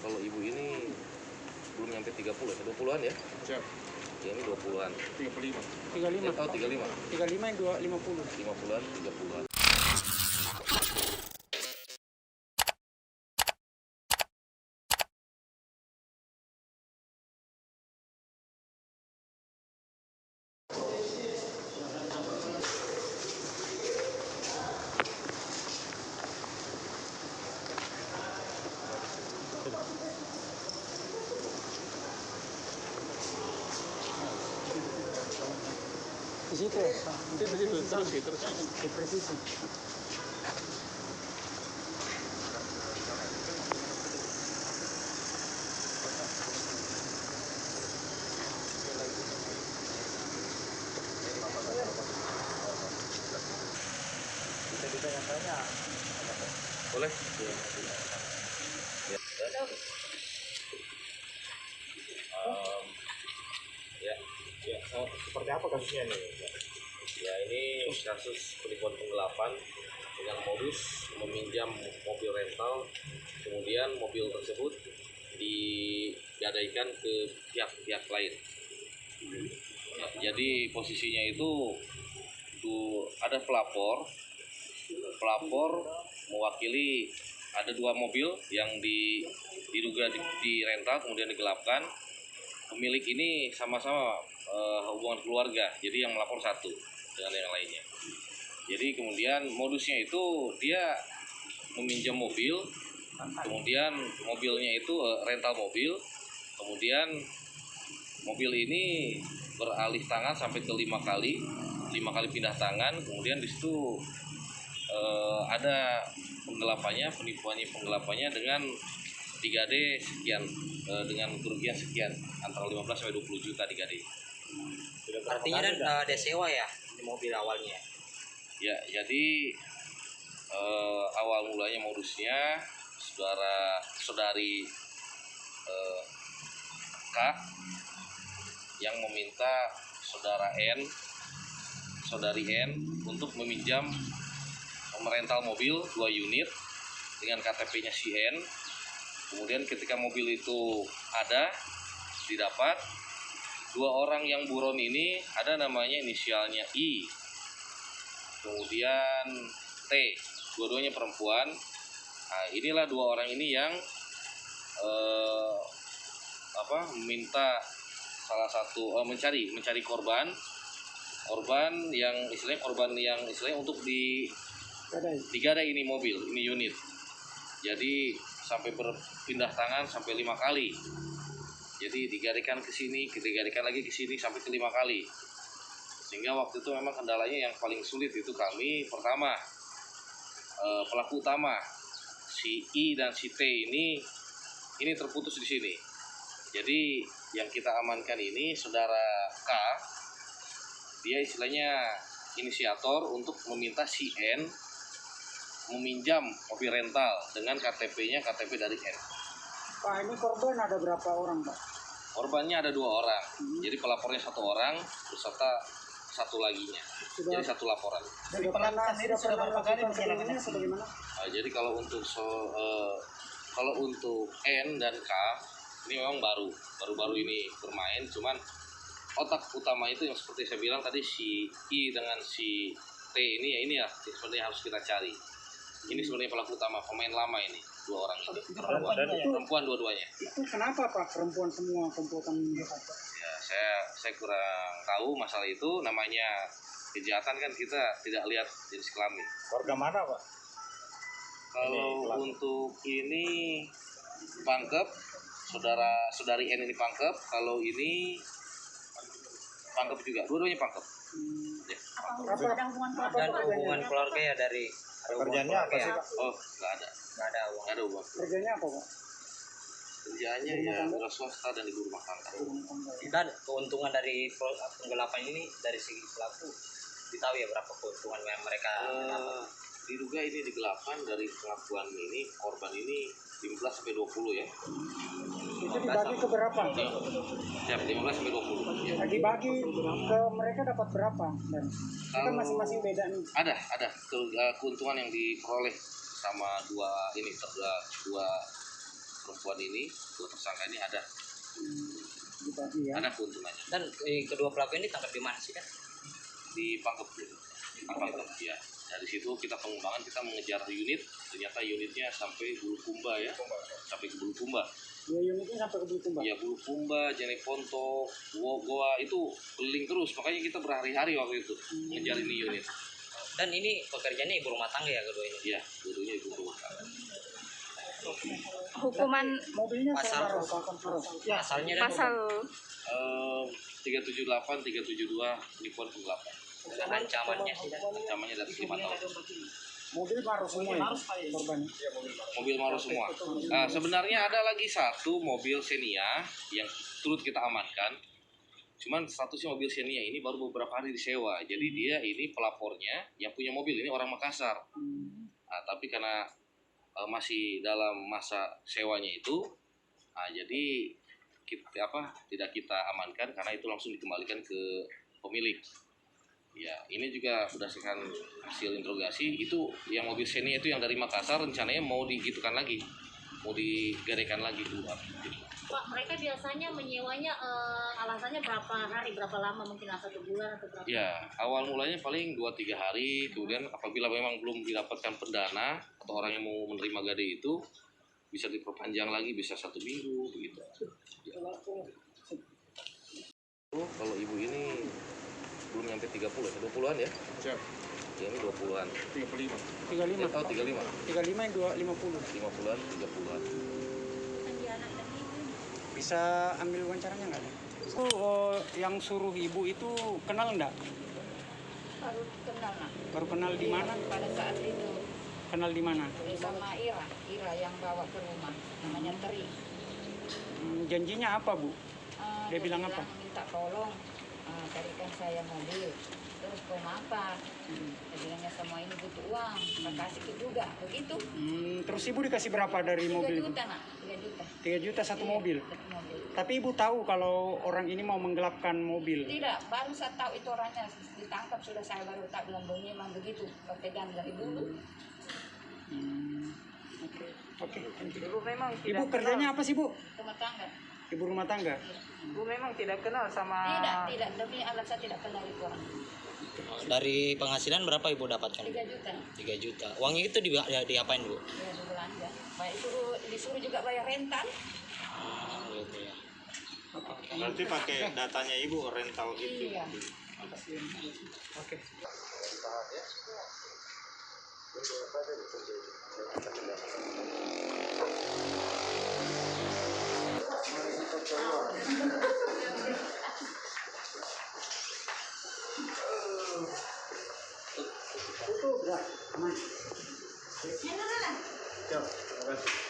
Kalau ibu ini belum nyampe 30 ya, 20-an ya? Siap. Ya ini 20-an. 35. 35. Oh, 35. 35 yang 50. 50-an, 30-an. Di situ ya? Nanti di situ terus. Di presisi. Bisa yang tanya. Boleh? Ya. Ya. Seperti apa kasusnya nih? Ya ini kasus penipuan penggelapan dengan modus meminjam mobil rental, kemudian mobil tersebut digadaikan ke pihak-pihak lain. Ya, jadi posisinya itu ada pelapor mewakili ada 2 mobil yang diduga di rental kemudian digelapkan. Pemilik ini sama-sama hubungan keluarga, jadi yang melapor satu dengan yang lainnya. Jadi kemudian modusnya itu dia meminjam mobil, kemudian mobilnya itu rental mobil, kemudian mobil ini beralih tangan sampai ke 5 kali pindah tangan, kemudian di situ ada penggelapannya dengan 3D sekian, dengan kerugian sekian antara 15 sampai 20 juta 3D. Artinya kan ada sewa ya di mobil awalnya. Ya, jadi awal mulanya modusnya saudari K yang meminta saudari N untuk meminjam merental mobil 2 unit dengan KTP-nya si N. Kemudian ketika mobil itu didapat 2 orang yang buron ini ada namanya inisialnya I, kemudian T, dua-duanya perempuan. Nah, inilah 2 orang ini yang meminta salah satu mencari korban yang istilahnya untuk digadai ini mobil, ini unit. Jadi sampai berpindah tangan sampai 5 kali. Jadi digadaikan ke sini, digadaikan lagi ke sini sampai ke 5 kali. Sehingga waktu itu memang kendalanya yang paling sulit itu kami pertama pelaku utama si I dan si T ini terputus di sini. Jadi yang kita amankan ini saudara K, dia istilahnya inisiator untuk meminta si N meminjam mobil rental dengan KTP-nya KTP dari N. Pak, ini korban ada berapa orang, Pak? Korbannya ada 2 orang. Jadi pelapornya 1 orang beserta 1 laginya. Jadi 1 laporan. Sudah pernah melakukan sebelumnya sebagaimana? Jadi kalau untuk N dan K ini memang baru ini bermain, cuman otak utama itu yang seperti saya bilang tadi si I dengan si T ini ya sebenarnya harus kita cari. Ini sebenarnya pelaku utama, pemain lama ini 2 orang ini. Perempuan dua-duanya. Itu kenapa Pak perempuan semua komplotan ini? Ya, saya kurang tahu masalah itu. Namanya kejahatan kan kita tidak lihat jenis kelamin. Warga mana, Pak? Kalau untuk ini Pangkep, saudari N ini Pangkep. Kalau ini Pangkep juga, dua-duanya Pangkep. Ya, Pangkep. Dan hubungan keluarga ya dari Kerjanya apa sih, Pak? Oh, nggak ada uang. Kerjanya apa, Pak? Kerjaannya ya wira swasta dan ibu rumah tangga. dan keuntungan dari penggelapan ini dari segi pelaku ditahu ya berapa keuntungan yang mereka dapat. Diduga ini digelapkan dari pengakuan ini korban ini 15 sampai 20 ya. Itu dibagi ke berapa? Ya, 15 sampai 20. Ya. Dibagi ke mereka dapat berapa? Dan kita masing-masing beda nih. Ada keuntungan yang diperoleh sama dua perempuan ini, dua tersangka ini ada Dibagi ya. ada keuntungannya. Dan kedua pelaku ini tangkap di mana sih kan? Di Pangkep dulu. Pangkep ya. Dari situ kita pengembangan, kita mengejar unit, ternyata unitnya sampai Bulukumba ya, sampai ke Bulukumba. Dua unitnya sampai ke Bulukumba. Ya Bulukumba, Jeneponto, Goa itu keliling terus, makanya kita berhari-hari waktu itu mengejar ini unit. Dan ini pekerjaannya ibu rumah tangga ya kedua ini? Iya, dulunya ibu rumah tangga. Hukuman Mobilnya Pasal- Ya, Asalnya dan pasal 378, 372 penipuan penggelapan. ancamannya sih dan Ancamannya dari 5 tahun. mobil baru semua ya, korban. Mobil Maros semua. Nah, sebenarnya ada lagi satu mobil Xenia yang turut kita amankan. Cuman statusnya mobil Xenia ini baru beberapa hari disewa. Jadi dia ini pelapornya yang punya mobil ini orang Makassar. Nah, tapi karena masih dalam masa sewanya itu, nah, jadi tidak kita amankan karena itu langsung dikembalikan ke pemilik. Ya, ini juga berdasarkan hasil interogasi itu yang mobil Xenia itu yang dari Makassar rencananya mau digitukan lagi, mau digadaikan lagi keluar. Gitu. Pak, mereka biasanya menyewanya alasannya berapa hari, berapa lama, mungkin 1 bulan atau berapa? Ya, awal mulanya paling 2-3 hari, kemudian apabila memang belum didapatkan pendana atau orang yang mau menerima gade itu bisa diperpanjang lagi, bisa 1 minggu begitu. Ya. Kalau ibu ini belum nyampe 30, 20-an ya? Siap. Ya ini 20-an. 35. 35. Oh 35. 35 yang 250. 50-an, 30-an. Bisa ambil wawancaranya nggak? Oh, yang suruh ibu itu kenal nggak? Baru kenal nak. Baru kenal di mana? Pada saat itu Kenal di mana? sama Ira yang bawa ke rumah, namanya Teri. Janjinya apa, Bu? Dia bilang apa? Minta tolong carikan saya mobil. Terus kau apa? Dia bilangnya semua ini butuh uang, tak kasih ke juga, begitu. Terus ibu dikasih berapa dari 3 mobil itu? juta nak, 3 juta. 3 juta satu mobil. Satu mobil. Tapi ibu tahu kalau orang ini mau menggelapkan mobil. Tidak, baru saya tahu itu orangnya ditangkap, sudah saya baru tahu bilang bunyi memang begitu, pegang dari dulu. Oke, thank you. Ibu memang Ibu kerjanya apa sih, Bu? Rumah tangga. Ibu rumah tangga. Ibu memang tidak kenal sama Tidak, demi alat saya tidak kenal itu orang. dari penghasilan berapa ibu dapatkan? 3 juta. 3 juta. Uangnya itu diapain bu? Ya, di belanja. Baik disuruh juga bayar rental. Gitu ya. Berarti pakai datanya ibu rental itu. Iya. Oke. Siap, terima kasih.